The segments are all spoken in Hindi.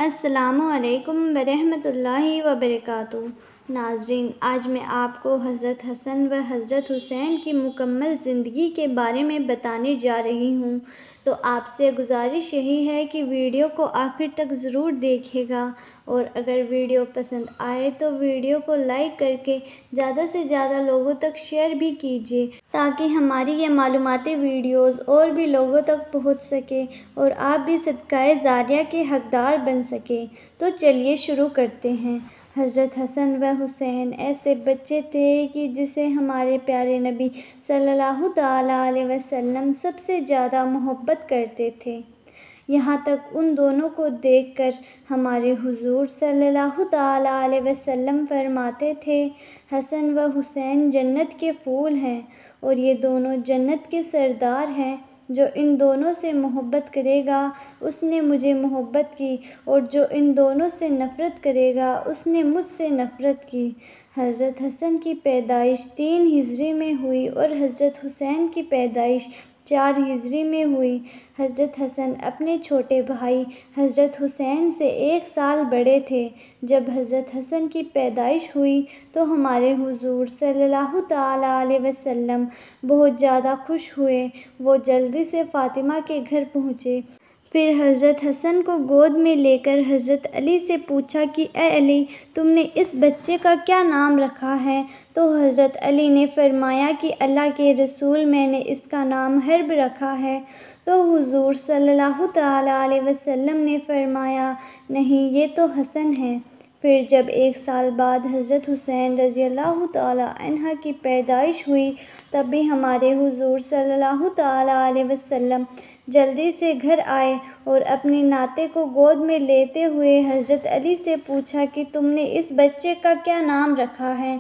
अस्सलामु अलैकुम वरहमतुल्लाहि वबरकातुहू। नाज़रीन, आज मैं आपको हज़रत हसन व हज़रत हुसैन की मुकम्मल ज़िंदगी के बारे में बताने जा रही हूँ। तो आपसे गुजारिश यही है कि वीडियो को आखिर तक ज़रूर देखिएगा और अगर वीडियो पसंद आए तो वीडियो को लाइक करके ज़्यादा से ज़्यादा लोगों तक शेयर भी कीजिए ताकि हमारी ये मालूमाती वीडियोज़ और भी लोगों तक पहुँच सके और आप भी सदकाए ज़ारिया के हकदार बन सके। तो चलिए शुरू करते हैं। हज़रत हसन व हुसैन ऐसे बच्चे थे कि जिसे हमारे प्यारे नबी सल्लल्लाहु ताला अलैहि वसल्लम सबसे ज़्यादा मोहब्बत करते थे। यहाँ तक उन दोनों को देखकर हमारे हुज़ूर सल्लल्लाहु ताला अलैहि वसल्लम फरमाते थे, हसन व हुसैन जन्नत के फूल हैं और ये दोनों जन्नत के सरदार हैं। जो इन दोनों से मोहब्बत करेगा उसने मुझे मोहब्बत की और जो इन दोनों से नफ़रत करेगा उसने मुझसे नफ़रत की। हज़रत हसन की पैदाइश 3 हिजरी में हुई और हज़रत हुसैन की पैदाइश 4 हिजरी में हुई। हज़रत हसन अपने छोटे भाई हज़रत हुसैन से 1 साल बड़े थे। जब हज़रत हसन की पैदाइश हुई तो हमारे हुज़ूर सल्लल्लाहु ताला अलैहि वसल्लम बहुत ज़्यादा खुश हुए। वो जल्दी से फ़ातिमा के घर पहुँचे। फिर हज़रत हसन को गोद में लेकर हज़रत अली से पूछा कि ए अली, तुमने इस बच्चे का क्या नाम रखा है? तो हज़रत अली ने फरमाया कि अल्लाह के रसूल, मैंने इसका नाम हर्ब रखा है। तो हुज़ूर सल्लल्लाहु ताला अलैहि वसल्लम ने फरमाया, नहीं, ये तो हसन है। फिर जब 1 साल बाद हज़रत हुसैन रज़ियल्लाहु ताला अन्हा की पैदाइश हुई तब भी हमारे हुज़ूर सल्लल्लाहु ताला अलैहि वसल्लम जल्दी से घर आए और अपने नाते को गोद में लेते हुए हज़रत अली से पूछा कि तुमने इस बच्चे का क्या नाम रखा है?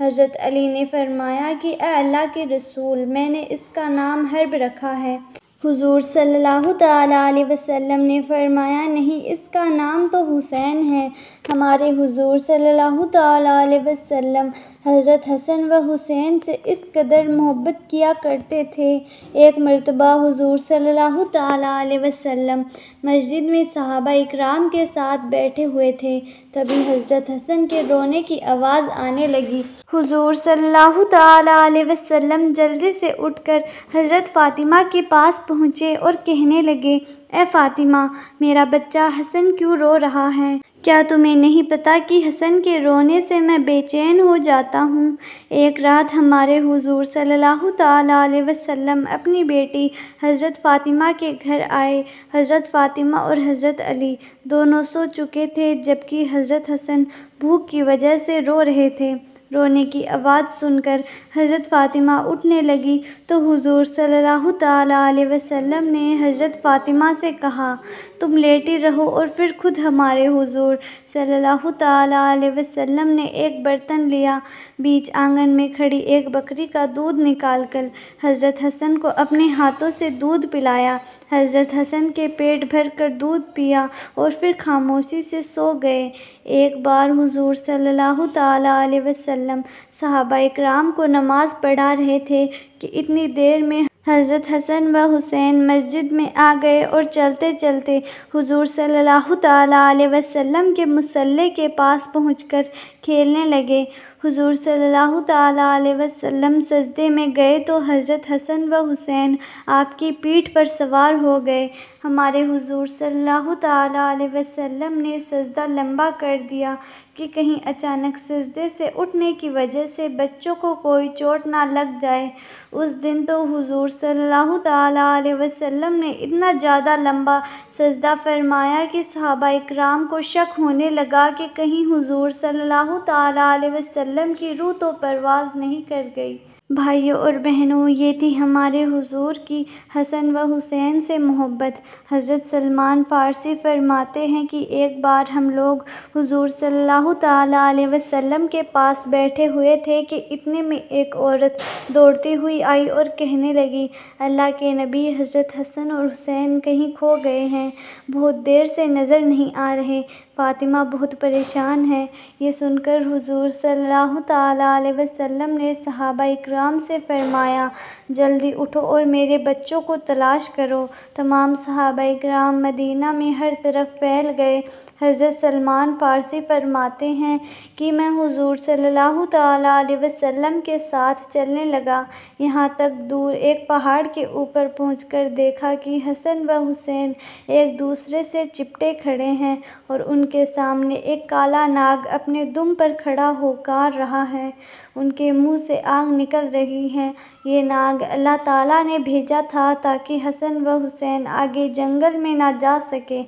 हज़रत अली ने फरमाया कि ए अल्लाह के रसूल, मैंने इसका नाम हर्ब रखा है। हुज़ूर सल्लल्लाहु ताला अलैहि वसल्लम ने फरमाया, नहीं, इसका नाम तो हुसैन है। हमारे हुज़ूर सल्लल्लाहु ताला अलैहि वसल्लम हज़रत हसन व हुसैन से इस कदर मोहब्बत किया करते थे। एक मरतबा हुज़ूर सल्लल्लाहु ताला अलैहि वसल्लम मस्जिद में सहाबा इकराम के साथ बैठे हुए थे। तभी हज़रत हसन के रोने की आवाज़ आने लगी। हुज़ूर सल्लल्लाहु ताला अलैहि वसल्लम जल्दी से उठकर हज़रत फ़ातिमा के पास पहुँचे और कहने लगे, ए फ़ातिमा, मेरा बच्चा हसन क्यों रो रहा है? क्या तुम्हें नहीं पता कि हसन के रोने से मैं बेचैन हो जाता हूँ? एक रात हमारे हुज़ूर सल्लल्लाहु ताला अलैहि वसल्लम अपनी बेटी हज़रत फ़ातिमा के घर आए। हज़रत फ़ातिमा और हज़रत अली दोनों सो चुके थे जबकि हज़रत हसन भूख की वजह से रो रहे थे। रोने की आवाज़ सुनकर हज़रत फ़ातिमा उठने लगी तो हुज़ूर सल्लल्लाहु ताला अलैहि वसल्लम ने हज़रत फ़ातिमा से कहा, तुम लेटी रहो। और फिर खुद हमारे हुज़ूर सल्लल्लाहु ताला अलैहि वसल्लम ने एक बर्तन लिया, बीच आंगन में खड़ी एक बकरी का दूध निकालकर हज़रत हसन को अपने हाथों से दूध पिलाया। हज़रत हसन के पेट भर कर दूध पिया और फिर खामोशी से सो गए। एक बार हुज़ूर सल्लल्लाहु ताला अलैहि वसल्लम सहाबा इकराम को नमाज़ पढ़ा रहे थे कि इतनी देर में हज़रत हसन व हुसैन मस्जिद में आ गए और चलते चलते हुज़ूर सल्लल्लाहु ताला अलैहि वसल्लम के मुसल्ले के पास पहुंचकर खेलने लगे। हुज़ूर सल्लल्लाहु ताला अलैहि वसल्लम सजदे में गए तो हज़रत हसन व हुसैन आपकी पीठ पर सवार हो गए। हमारे हुज़ूर सल्लल्लाहु ताला अलैहि वसल्लम ने सजदा लंबा कर दिया कि कहीं अचानक सजदे से उठने की वजह से बच्चों को कोई चोट ना लग जाए। उस दिन तो हुज़ूर सल्लल्लाहु ताला अलैहि वसल्लम ने इतना ज़्यादा लंबा सजदा फरमाया कि सहाबा इकराम को शक होने लगा कि कहीं हुज़ूर सल्लल्लाहु ताला अलैहि वसल्लम की रूह तो परवाज़ नहीं कर गई। भाइयों और बहनों, ये थी हमारे हुज़ूर की हसन व हुसैन से मोहब्बत। हज़रत सलमान फ़ारसी फरमाते हैं कि एक बार हम लोग हुज़ूर सल्लल्लाहु ताला अलैहि वसल्लम के पास बैठे हुए थे कि इतने में एक औरत दौड़ती हुई आई और कहने लगी, अल्लाह के नबी, हज़रत हसन और हुसैन कहीं खो गए हैं, बहुत देर से नज़र नहीं आ रहे। फ़ातिमा बहुत परेशान है। ये सुनकर हुज़ूर सल्लल्लाहु ताला अलैहि वसल्लम ने सहाबा इकराम इकराम से फरमाया, जल्दी उठो और मेरे बच्चों को तलाश करो। तमाम सहाबा इकराम मदीना में हर तरफ फैल गए। हज़रत सलमान फ़ारसी फरमाते हैं कि मैं हुज़ूर सल्लल्लाहु तआला अलैहि वसल्लम के साथ चलने लगा, यहाँ तक दूर एक पहाड़ के ऊपर पहुंचकर देखा कि हसन व हुसैन एक दूसरे से चिपटे खड़े हैं और उनके सामने एक काला नाग अपने दुम पर खड़ा होकर रहा है। उनके मुंह से आग निकल रही है। ये नाग अल्लाह ताला ने भेजा था ताकि हसन व हुसैन आगे जंगल में ना जा सके।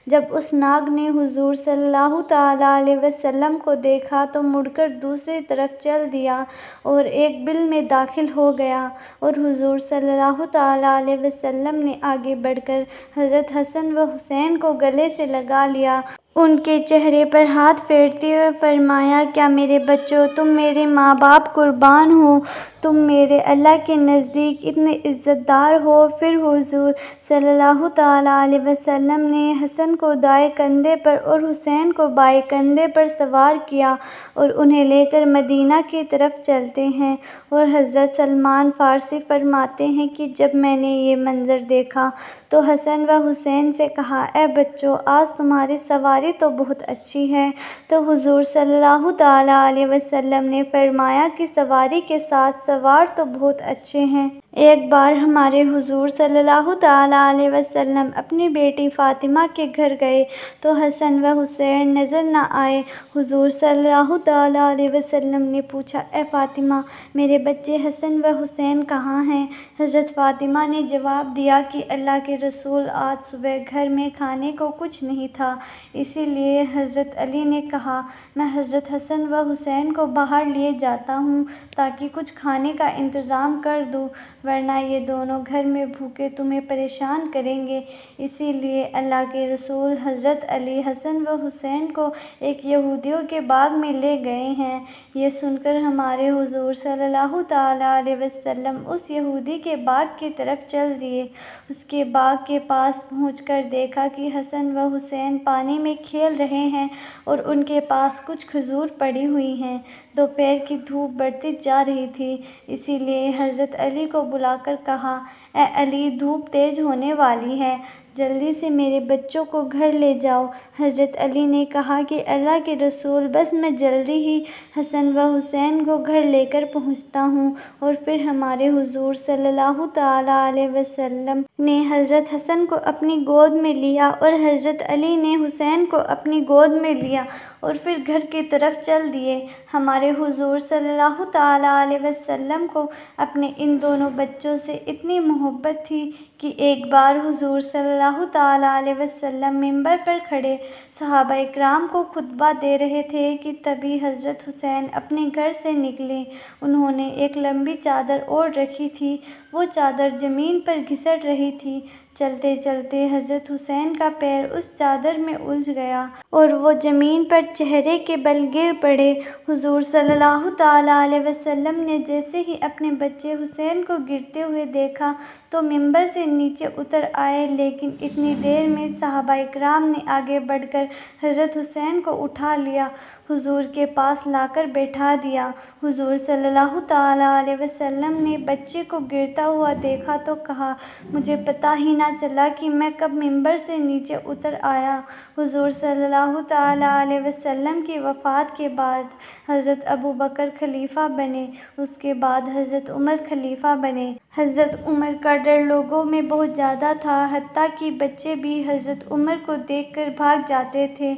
जब उस नाग ने हुजूर सल्लल्लाहु तआला अलैहि वसल्लम को देखा तो मुड़कर दूसरी तरफ चल दिया और एक बिल में दाखिल हो गया और हुजूर सल्लल्लाहु तआला अलैहि वसल्लम ने आगे बढ़कर हज़रत हसन व हुसैन को गले से लगा लिया। उनके चेहरे पर हाथ फेरते हुए फरमाया, क्या मेरे बच्चों, तुम मेरे माँ बाप कुर्बान हो, तुम मेरे अल्लाह के नज़दीक इतने इज़्ज़तदार हो। फिर हुज़ूर सल्लल्लाहु तआला अलैहि वसल्लम ने हसन को दाएं कंधे पर और हुसैन को बाएं कंधे पर सवार किया और उन्हें लेकर मदीना की तरफ चलते हैं। और हज़रत सलमान फ़ारसी फरमाते हैं कि जब मैंने ये मंज़र देखा तो हसन व हुसैन से कहा, ए बच्चों, आज तुम्हारी सवारी तो बहुत अच्छी है। तो हुजूर सल्लल्लाहु तआला अलैहि वसल्लम ने फरमाया कि सवारी के साथ सवार तो बहुत अच्छे हैं। एक बार हमारे हुजूर सल्लल्लाहु तआला अलैहि वसल्लम अपनी बेटी फ़ातिमा के घर गए तो हसन व हुसैन नज़र न आए। हुजूर सल्लल्लाहु तआला अलैहि वसल्लम ने पूछा, ए फ़ातिमा, मेरे बच्चे हसन व हुसैन कहाँ हैं? हज़रत फ़ातिमा ने जवाब दिया कि अल्लाह के रसूल, आज सुबह घर में खाने को कुछ नहीं था, इसीलिए हज़रत अली ने कहा मैं हज़रत हसन व हुसैन को बाहर लिए जाता हूँ ताकि कुछ खाने का इंतज़ाम कर दूँ, वरना ये दोनों घर में भूखे तुम्हें परेशान करेंगे। इसीलिए अल्लाह के रसूल हज़रत अली हसन व हुसैन को एक यहूदियों के बाग में ले गए हैं। ये सुनकर हमारे हुजूर सल्लल्लाहु तआला अलैहि वसल्लम उस यहूदी के बाग की तरफ चल दिए। उसके बाग के पास पहुंचकर देखा कि हसन व हुसैन पानी में खेल रहे हैं और उनके पास कुछ खजूर पड़ी हुई हैं। दोपहर की धूप बढ़ती जा रही थी, इसीलिए हज़रत अली को बुलाकर कहा, ए अली, धूप तेज होने वाली है, जल्दी से मेरे बच्चों को घर ले जाओ। हज़रत अली ने कहा कि अल्लाह के रसूल, बस मैं जल्दी ही हसन व हुसैन को घर लेकर पहुंचता हूं। और फिर हमारे हुजूर सल्लल्लाहु तआला अलैहि वसल्लम ने हज़रत हसन को अपनी गोद में लिया और हज़रत अली ने हुसैन को अपनी गोद में लिया और फिर घर की तरफ चल दिए। हमारे हुजूर सल्लल्लाहु तआला अलैहि वसल्लम को अपने इन दोनों बच्चों से इतनी मोहब्बत थी कि एक बार हुजूर सल्लल्लाहु तआला अलैहि वसल्लम मिंबर पर खड़े सहाबा इकराम को खुतबा दे रहे थे कि तभी हज़रत हुसैन अपने घर से निकले। उन्होंने एक लंबी चादर ओढ़ रखी थी, वो चादर ज़मीन पर घिसट रही थी। चलते चलते हज़रत हुसैन का पैर उस चादर में उलझ गया और वो ज़मीन पर चेहरे के बल गिर पड़े। हुजूर सल्लल्लाहु तआला अलैहि वसल्लम ने जैसे ही अपने बच्चे हुसैन को गिरते हुए देखा तो मिंबर से नीचे उतर आए, लेकिन इतनी देर में सहाबा इकराम ने आगे बढ़कर हज़रत हुसैन को उठा लिया, हुजूर के पास लाकर बैठा दिया। हुजूर सल्लल्लाहु तआला अलैहि वसल्लम ने बच्चे को गिरता हुआ देखा तो कहा, मुझे पता ही ना चला कि मैं कब मिंबर से नीचे उतर आया। हुजूर सल्लल्लाहु तआला अलैहि वसल्लम की वफ़ात के बाद हज़रत अबू बकर खलीफ़ा बने, उसके बाद हज़रत उमर खलीफ़ा बने। हज़रत उमर का डर लोगों में बहुत ज़्यादा था, हत्ता कि बच्चे भी हज़रत उमर को देखकर भाग जाते थे।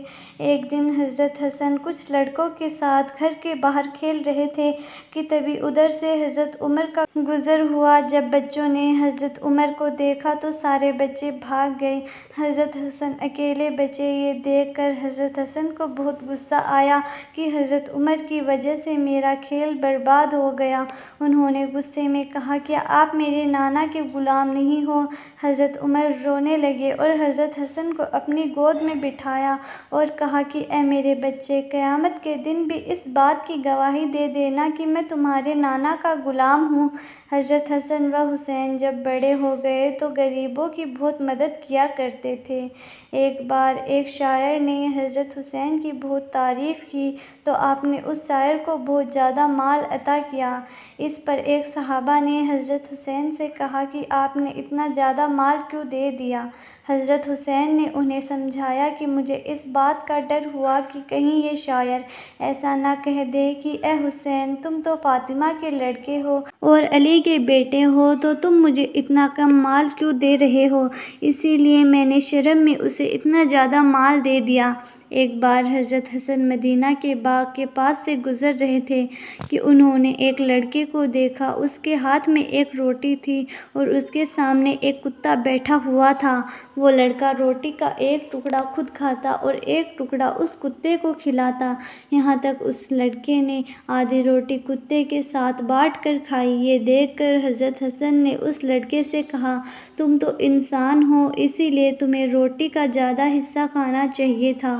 एक दिन हज़रत हसन कुछ लड़कों के साथ घर के बाहर खेल रहे थे कि तभी उधर से हज़रत उमर का गुज़र हुआ। जब बच्चों ने हज़रत उमर को देखा तो सारे बच्चे भाग गए, हज़रत हसन अकेले बचे। ये देखकर हज़रत हसन को बहुत गुस्सा आया कि हज़रत उमर की वजह से मेरा खेल बर्बाद हो गया। उन्होंने गुस्से में कहा, क्या आप आप मेरे नाना के ग़ुलाम नहीं हो। हज़रत उमर रोने लगे और हज़रत हसन को अपनी गोद में बिठाया और कहा कि ए मेरे बच्चे, क़यामत के दिन भी इस बात की गवाही दे देना कि मैं तुम्हारे नाना का ग़ुलाम हूँ। हज़रत हसन व हुसैन जब बड़े हो गए तो गरीबों की बहुत मदद किया करते थे। एक बार एक शायर ने हज़रत हुसैन की बहुत तारीफ़ की तो आपने उस शायर को बहुत ज़्यादा माल अता किया। इस पर एक सहाबा ने हज़रत हुसैन से कहा कि आपने इतना ज़्यादा माल क्यों दे दिया। हज़रत हुसैन ने उन्हें समझाया कि मुझे इस बात का डर हुआ कि कहीं ये शायर ऐसा ना कह दे कि ए हुसैन, तुम तो फ़ातिमा के लड़के हो और अली के बेटे हो, तो तुम मुझे इतना कम माल क्यों दे रहे हो। इसीलिए मैंने शर्म में उसे इतना ज़्यादा माल दे दिया। एक बार हज़रत हसन मदीना के बाग के पास से गुज़र रहे थे कि उन्होंने एक लड़के को देखा। उसके हाथ में एक रोटी थी और उसके सामने एक कुत्ता बैठा हुआ था। वो लड़का रोटी का एक टुकड़ा खुद खाता और एक टुकड़ा उस कुत्ते को खिलाता। यहाँ तक उस लड़के ने आधी रोटी कुत्ते के साथ बाँट कर खाई। ये देखकर हज़रत हसन ने उस लड़के से कहा, तुम तो इंसान हो, इसीलिए तुम्हें रोटी का ज़्यादा हिस्सा खाना चाहिए था।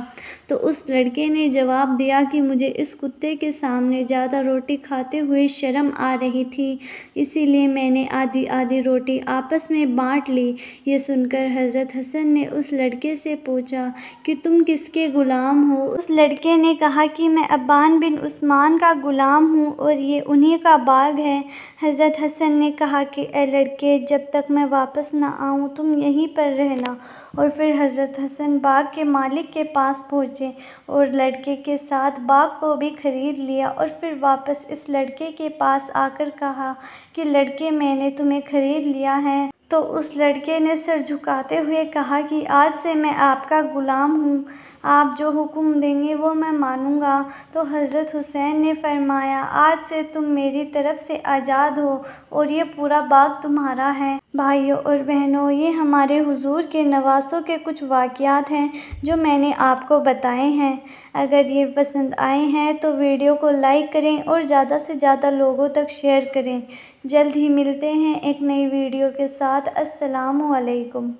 तो उस लड़के ने जवाब दिया कि मुझे इस कुत्ते के सामने ज़्यादा रोटी खाते हुए शर्म आ रही थी, इसीलिए मैंने आधी आधी रोटी आपस में बाँट ली। ये सुनकर हज़रत हसन ने उस लड़के से पूछा कि तुम किसके ग़ुलाम हो। उस लड़के ने कहा कि मैं अब्बान बिन उस्मान का ग़ुलाम हूँ और ये उन्हीं का बाग है। हज़रत हसन ने कहा कि ए लड़के, जब तक मैं वापस न आऊँ तुम यहीं पर रहना। और फिर हज़रत हसन बाग के मालिक के पास पहुँचे और लड़के के साथ बाग को भी खरीद लिया और फिर वापस इस लड़के के पास आकर कहा कि लड़के, मैंने तुम्हें खरीद लिया है। तो उस लड़के ने सिर झुकाते हुए कहा कि आज से मैं आपका ग़ुलाम हूँ, आप जो हुक्म देंगे वो मैं मानूँगा। तो हज़रत हुसैन ने फरमाया, आज से तुम मेरी तरफ़ से आज़ाद हो और ये पूरा बाग तुम्हारा है। भाइयों और बहनों, ये हमारे हुज़ूर के नवासों के कुछ वाक़यात हैं जो मैंने आपको बताए हैं। अगर ये पसंद आए हैं तो वीडियो को लाइक करें और ज़्यादा से ज़्यादा लोगों तक शेयर करें। जल्द ही मिलते हैं एक नई वीडियो के साथ। अस्सलामु अलैकुम।